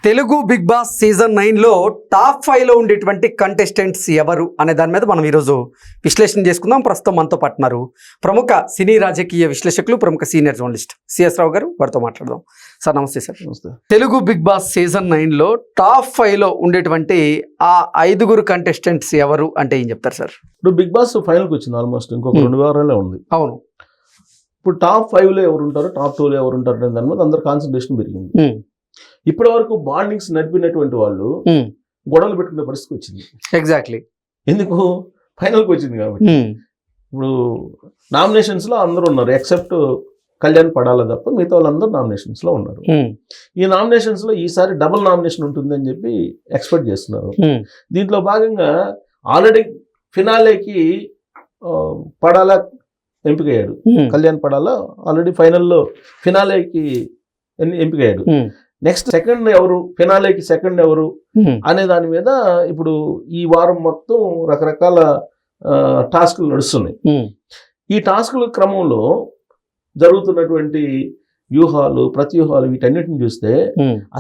Telugu Bigg Boss season 9లో top 5లో ఉండేటువంటి కంటెస్టెంట్స్ ఎవరు అనే దాని మీద మనం ఈరోజు విశ్లేషణ చేసుకుందాం. ప్రస్తుతం మనతో పాటున్నారు ప్రముఖ సినీ రాజకీయ విశ్లేషకులు, ప్రముఖ సీనియర్ జర్నలిస్ట్ సిఎస్ రావు గారు. వారితో మాట్లాడదాం. సార్ నమస్తే. సార్ నమస్తే. తెలుగు బిగ్ బాస్ సీజన్ 9లో టాప్ 5లో ఉండేటువంటి ఆ 5 కంటెస్టెంట్స్ ఎవరు అంటే ఏం చెప్తారు సార్? ఇప్పుడు బిగ్ బాస్ ఫైనల్కి వచ్చింది, ఆల్మోస్ట్ ఇంకొక 2 వారాలే ఉంది. అవును. ఇప్పుడు టాప్ 5లో ఎవరు ఉంటారు, టాప్ 2లో ఎవరు ఉంటారు అనే దాని మీద అందరు కాన్సన్ట్రేషన్ పెరిగింది. ఇప్పటి వరకు బాండింగ్స్ నడిపినటువంటి వాళ్ళు గొడవలు పెట్టుకునే పరిస్థితి వచ్చింది. ఎగ్జాక్ట్లీ. ఎందుకు? ఫైనల్కి వచ్చింది కాబట్టి. ఇప్పుడు నామినేషన్స్ లో అందరూ ఉన్నారు, ఎక్సెప్ట్ కళ్యాణ్ పడాల తప్ప మిగతా వాళ్ళందరూ నామినేషన్స్ లో ఉన్నారు. ఈ నామినేషన్స్ లో ఈసారి డబుల్ నామినేషన్ ఉంటుంది అని చెప్పి ఎక్స్పెక్ట్ చేస్తున్నారు. దీంట్లో భాగంగా ఆల్రెడీ ఫినాలేకి పడాల ఎంపికయ్యాడు. కళ్యాణ్ పడాల ఆల్రెడీ ఫైనల్లో ఫినాలేకి ఎంపికయ్యాడు. నెక్స్ట్ సెకండ్ ఎవరు, ఫినాలేకి సెకండ్ ఎవరు అనే దాని మీద ఇప్పుడు ఈ వారం మొత్తం రకరకాల టాస్కులు నడుస్తున్నాయి. ఈ టాస్కుల క్రమంలో జరుగుతున్నటువంటి వ్యూహాలు, ప్రతివ్యూహాలు వీటన్నిటిని చూస్తే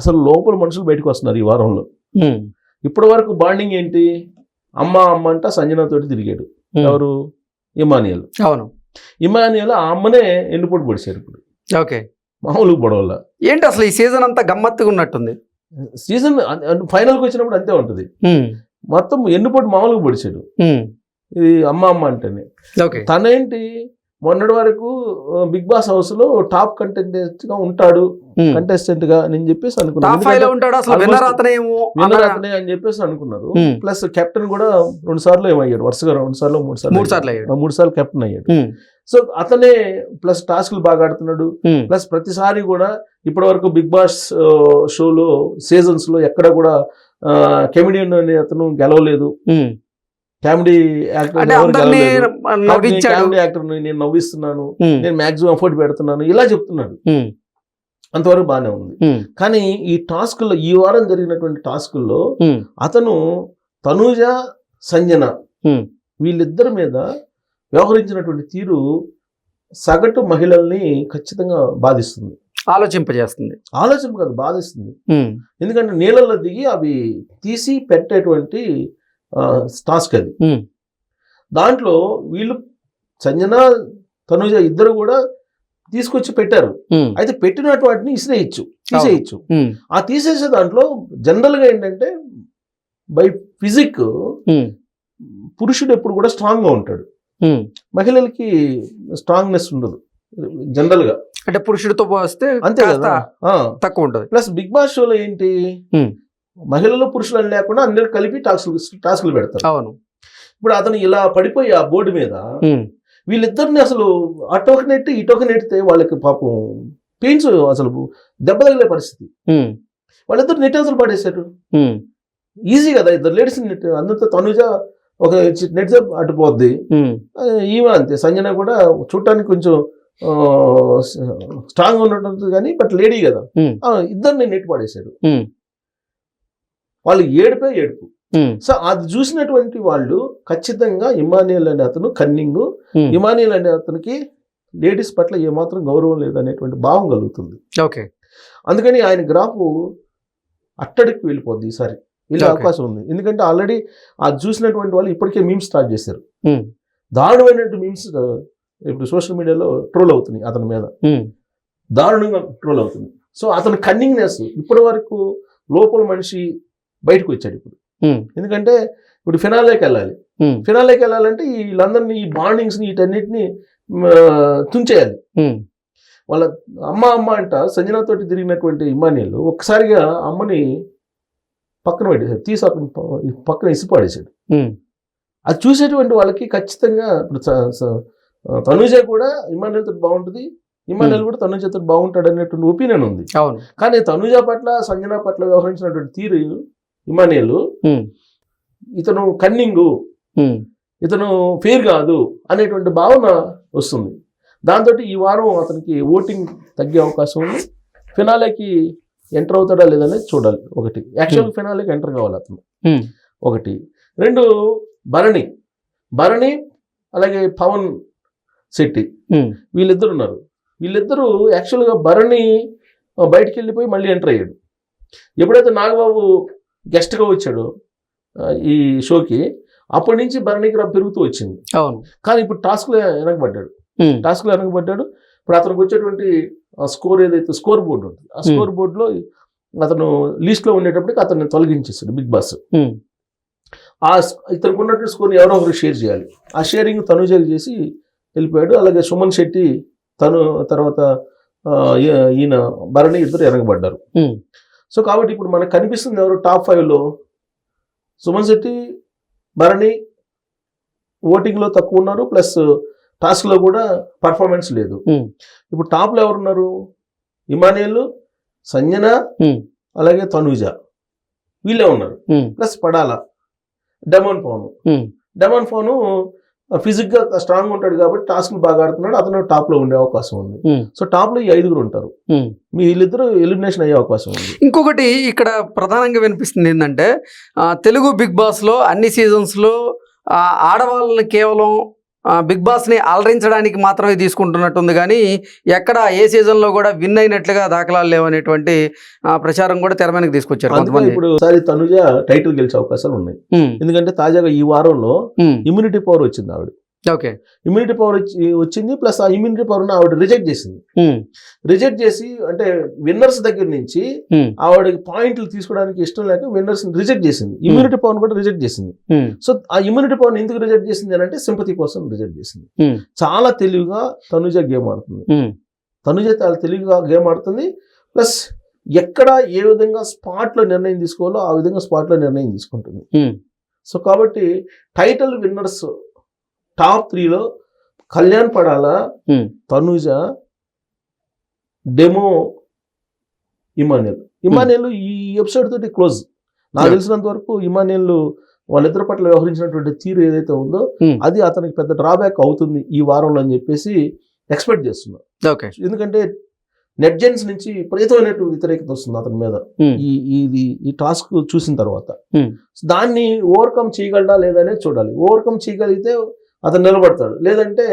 అసలు లోపల మనుషులు బయటకు వస్తున్నారు ఈ వారంలో. ఇప్పటి వరకు బాండింగ్ ఏంటి? అమ్మ అంట సంజన తోటి తిరిగాడు. ఎవరు? ఇమానియల్. అవును. ఇమానియల్ ఆ అమ్మనే ఎండిపోటు పొడిచారు ఇప్పుడు. ఓకే. మామూలు గొడవల ఏంటి అసలు ఈ సీజన్ అంతా గమ్మత్తుగా ఉన్నట్టుంది. సీజన్ ఫైనల్కి వచ్చినప్పుడు అంతే ఉంటుంది. మొత్తం ఎన్నుపోటు మామూలుగా పొడిచాడు. ఇది అమ్మ అంటేనే. తనేంటి మొన్నటి వరకు బిగ్ బాస్ హౌస్ లో టాప్ కంటెస్టెంట్ గా ఉంటాడు, కంటెస్టెంట్ గా అని చెప్పేసి అనుకున్నారు. అని చెప్పేసి అనుకున్నారు. ప్లస్ కెప్టెన్ కూడా 2 సార్లు ఏమయ్యాడు, వరుసగా 2 సార్లు 3 సార్లు కెప్టెన్ అయ్యాడు. సో అతనే ప్లస్ టాస్క్లు బాగా ఆడుతున్నాడు. ప్లస్ ప్రతిసారి కూడా ఇప్పటి వరకు బిగ్ బాస్ షోలో సీజన్స్ లో ఎక్కడ కూడా కెమెడియన్ అనే అతను గెలవలేదు. కామెడీ యాక్టర్ నేను నవ్విస్తున్నాను, నేను మాక్సిమం ఎఫర్ట్ పెడుతున్నాను, ఇలా చెప్తున్నాడు. అంతవరకు బాగానే ఉంది. కానీ ఈ టాస్కుల్లో, ఈ వారం జరిగినటువంటి టాస్కుల్లో అతను తనూజ, సంజన వీళ్ళిద్దరి మీద వ్యవహరించినటువంటి తీరు సగటు మహిళల్ని ఖచ్చితంగా బాధిస్తుంది, ఆలోచింపజేస్తుంది. ఆలోచింప కాదు, బాధిస్తుంది. ఎందుకంటే నీళ్ళల్లో దిగి అవి తీసి పెట్టేటువంటి టాస్క్ అది. దాంట్లో వీళ్ళు సంజన, తనుజ ఇద్దరు కూడా తీసుకొచ్చి పెట్టారు. అయితే పెట్టినట్టు వాటిని తీసేయచ్చు. ఆ తీసేసే దాంట్లో జనరల్ గా ఏంటంటే బై ఫిజిక్ పురుషుడు ఎప్పుడు కూడా స్ట్రాంగ్ గా ఉంటాడు, మహిళలకి స్ట్రాంగ్నెస్ ఉండదు జనరల్ గా. అంటే పురుషుడితో పోస్తే అంతే కదా, తక్కువ ఉంటుంది. ప్లస్ బిగ్ బాస్ షోలో ఏంటి, మహిళలు పురుషులు అని లేకుండా అందరూ కలిపి టాస్కులు పెడతారు. అవును. ఇప్పుడు అతను ఇలా పడిపోయి ఆ బోర్డు మీద వీళ్ళిద్దరిని అసలు అటోక నెట్టి ఇటోక నెట్టితే వాళ్ళకి పాపం పెయిన్స్, అసలు దెబ్బ తగిలే పరిస్థితి. వాళ్ళిద్దరు నెట్ అసలు పడేశారు. ఈజీ కదా, ఇద్దరు లేడీస్ నెట్. అందుతో తనుజ ఒక నెట్ అటుపోద్ది, ఈమె అంతే. సంజన కూడా చూడటానికి కొంచెం స్ట్రాంగ్ ఉన్నట్టు కానీ బట్ లేడీ కదా, ఇద్దరిని నెట్ పడేశాడు. వాళ్ళు ఏడుపు. సో అది చూసినటువంటి వాళ్ళు ఖచ్చితంగా ఇమానియల్ అనే అతను కన్నింగ్, ఇమానియల్ అనే అతనికి లేడీస్ పట్ల ఏమాత్రం గౌరవం లేదనేటువంటి భావం కలుగుతుంది. ఓకే. అందుకని ఆయన గ్రాఫ్ అట్టడికి వెళ్ళిపోద్ది ఈసారి, వెళ్ళే అవకాశం ఉంది. ఎందుకంటే ఆల్రెడీ అది చూసినటువంటి వాళ్ళు ఇప్పటికే మీమ్స్ స్టార్ట్ చేశారు. దారుణమైనటువంటి మీమ్స్ ఇప్పుడు సోషల్ మీడియాలో ట్రోల్ అవుతున్నాయి, అతని మీద దారుణంగా ట్రోల్ అవుతుంది. సో అతని కన్నింగ్నెస్ ఇప్పటి వరకు లోపల మనిషి బయటకు వచ్చాడు ఇప్పుడు. ఎందుకంటే ఇప్పుడు ఫినాలేకి వెళ్ళాలంటే వీళ్ళందరినీ, ఈ బాండింగ్స్ ని వీటన్నిటిని తుంచేయాలి. వాళ్ళ అమ్మ అంట సంజనతోటి తిరిగినటువంటి ఇమానియల్ ఒక్కసారిగా అమ్మని పక్కన పెట్టేశాడు, తీసి పక్కన ఇసిపాడేశాడు. అది చూసేటువంటి వాళ్ళకి ఖచ్చితంగా ఇప్పుడు తనుజ కూడా ఇమానియల్ తోటి బాగుంటుంది, ఇమానియల్ కూడా తనుజ తోటి బాగుంటాడు అనేటువంటి ఒపీనియన్ ఉంది. కానీ తనుజ పట్ల, సంజన పట్ల వ్యవహరించినటువంటి తీరు ఇమానియల్, ఇతను కన్నింగు, ఇతను ఫెయిర్ కాదు అనేటువంటి భావన వస్తుంది. దాంతో ఈ వారం అతనికి ఓటింగ్ తగ్గే అవకాశం ఉంది. ఫినాలేకి ఎంటర్ అవుతాడా లేదనేది చూడాలి. ఒకటి యాక్చువల్ ఫినాలేకి ఎంటర్ కావాలి అతను, ఒకటి. 2 భరణి అలాగే పవన్ శెట్టి వీళ్ళిద్దరు ఉన్నారు. వీళ్ళిద్దరూ యాక్చువల్గా భరణి బయటికి వెళ్ళిపోయి మళ్ళీ ఎంటర్ అయ్యాడు. ఎప్పుడైతే నాగబాబు గెస్ట్గా వచ్చాడో ఈ షోకి, అప్పటి నుంచి భరణి గ్రాఫ్ పెరుగుతూ వచ్చింది. అవును. కానీ ఇప్పుడు టాస్క్లో వెనకబడ్డాడు. ఇప్పుడు అతనికి వచ్చేటువంటి స్కోర్ ఏదైతే స్కోర్ బోర్డు ఉంటుంది, ఆ స్కోర్ బోర్డులో అతను లిస్ట్లో ఉండేటప్పటికి అతన్ని తొలగించేస్తాడు బిగ్ బాస్. ఇతనికి ఉన్నటువంటి స్కోర్ని ఎవరో ఒకరు షేర్ చేయాలి. ఆ షేరింగ్ తనుజకి చేసి వెళ్ళిపోయాడు. అలాగే సుమన్ శెట్టి తర్వాత ఈయన భరణి ఇద్దరు వెనకబడ్డారు. సో కాబట్టి ఇప్పుడు మనకు కనిపిస్తుంది ఎవరు టాప్ 5లో సుమన్ శెట్టి, భరణి ఓటింగ్లో తక్కువ ఉన్నారు, ప్లస్ టాస్క్లో కూడా పర్ఫార్మెన్స్ లేదు. ఇప్పుడు టాప్లో ఎవరున్నారు? ఇమానియల్, సంజన, అలాగే తనూజ, వీళ్ళే ఉన్నారు. ప్లస్ పడాల, డెమాన్ పవన్ ఫిజిక్గా స్ట్రాంగ్ ఉంటాడు కాబట్టి టాస్క్లు బాగా ఆడుతున్నాడు, అతను టాప్లో ఉండే అవకాశం ఉంది. సో టాప్లో ఈ 5 ఉంటారు. వీళ్ళిద్దరూ ఎలిమినేషన్ అయ్యే అవకాశం ఉంది. ఇంకొకటి ఇక్కడ ప్రధానంగా వినిపిస్తుంది ఏంటంటే, తెలుగు బిగ్ బాస్లో అన్ని సీజన్స్లో ఆడవాళ్ళని కేవలం బిగ్ బాస్ని అలరించడానికి మాత్రమే తీసుకుంటున్నట్టుంది, కానీ ఎక్కడ ఏ సీజన్లో కూడా విన్ అయినట్లుగా దాఖలాలు లేవనేటువంటి ప్రచారం కూడా తెర మీదకి తీసుకొచ్చారు కొంతమంది. ఇప్పుడు ఒకసారి తనుజ టైటిల్ గెలిచే అవకాశాలు ఉన్నాయి. ఎందుకంటే తాజాగా ఈ వారంలో ఇమ్యూనిటీ పవర్ వచ్చింది ఆవిడ. ఓకే, ఇమ్యూనిటీ పవర్ వచ్చింది. ప్లస్ ఆ ఇమ్యూనిటీ పవర్ ఆవిడ రిజెక్ట్ చేసింది. రిజెక్ట్ చేసి అంటే విన్నర్స్ దగ్గర నుంచి ఆవిడకి పాయింట్లు తీసుకోవడానికి ఇష్టం లేక విన్నర్స్ రిజెక్ట్ చేసింది. ఇమ్యూనిటీ పవర్ కూడా రిజెక్ట్ చేసింది. సో ఆ ఇమ్యూనిటీ పవర్ ఎందుకు రిజెక్ట్ చేసింది అని అంటే సింపతి కోసం రిజెక్ట్ చేసింది. చాలా తెలివిగా తనుజ గేమ్ ఆడుతుంది. తనుజ చాలా తెలివిగా గేమ్ ఆడుతుంది. ప్లస్ ఎక్కడ ఏ విధంగా స్పాట్లో నిర్ణయం తీసుకోవాలో ఆ విధంగా స్పాట్లో నిర్ణయం తీసుకుంటుంది. సో కాబట్టి టైటిల్ విన్నర్స్ టాప్ 3లో కళ్యాణ్ పడాల, తనుజ, డెమో, ఇమానియల్ ఈ ఎపిసోడ్ తోటి క్లోజ్. నాకు తెలిసినంత వరకు ఇమానియల్ వాళ్ళిద్దరి పట్ల వ్యవహరించినటువంటి తీరు ఏదైతే ఉందో అది అతనికి పెద్ద డ్రాబ్యాక్ అవుతుంది ఈ వారంలో అని చెప్పేసి ఎక్స్పెక్ట్ చేస్తున్నాను. ఎందుకంటే నెట్జెన్స్ నుంచి విపరీతమైనటువంటి వ్యతిరేకత వస్తుంది అతని మీద ఈ టాస్క్ చూసిన తర్వాత. దాన్ని ఓవర్కమ్ చేయగలడా లేదనే చూడాలి. ఓవర్కమ్ చేయగలిగితే అతను నిలబడతాడు, లేదంటే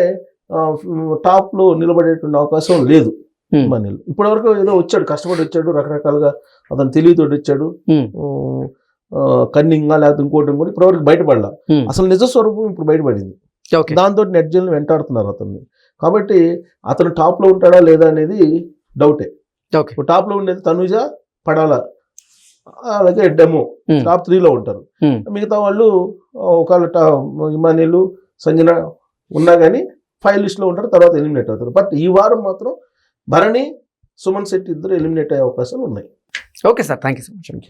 టాప్లో నిలబడేటువంటి అవకాశం లేదు. ఇప్పటివరకు ఏదో వచ్చాడు, కష్టపడి వచ్చాడు, రకరకాలుగా అతను తెలివితోటి వచ్చాడు, కన్నింగా లేకపోతే ఇంకోటి కూడా ఇప్పటివరకు బయటపడలా. అసలు నిజ స్వరూపం ఇప్పుడు బయటపడింది. దాంతో నెట్జన్లు వెంటాడుతున్నారు అతన్ని. కాబట్టి అతను టాప్లో ఉంటాడా లేదా అనేది డౌటే. టాప్లో ఉండేది తనుజ, పడాల, అలాగే డెమో టాప్ 3లో ఉంటారు. మిగతా వాళ్ళు ఒకవేళ ఇమానియల్, సంజన ఉన్నా కానీ 5 లిస్ట్లో ఉంటారు, తర్వాత ఎలిమినేట్ అవుతారు. బట్ ఈ వారం మాత్రం భరణి, సుమన్ శెట్టి ఇద్దరు ఎలిమినేట్ అయ్యే అవకాశాలు ఉన్నాయి. Okay sir, thank you so much.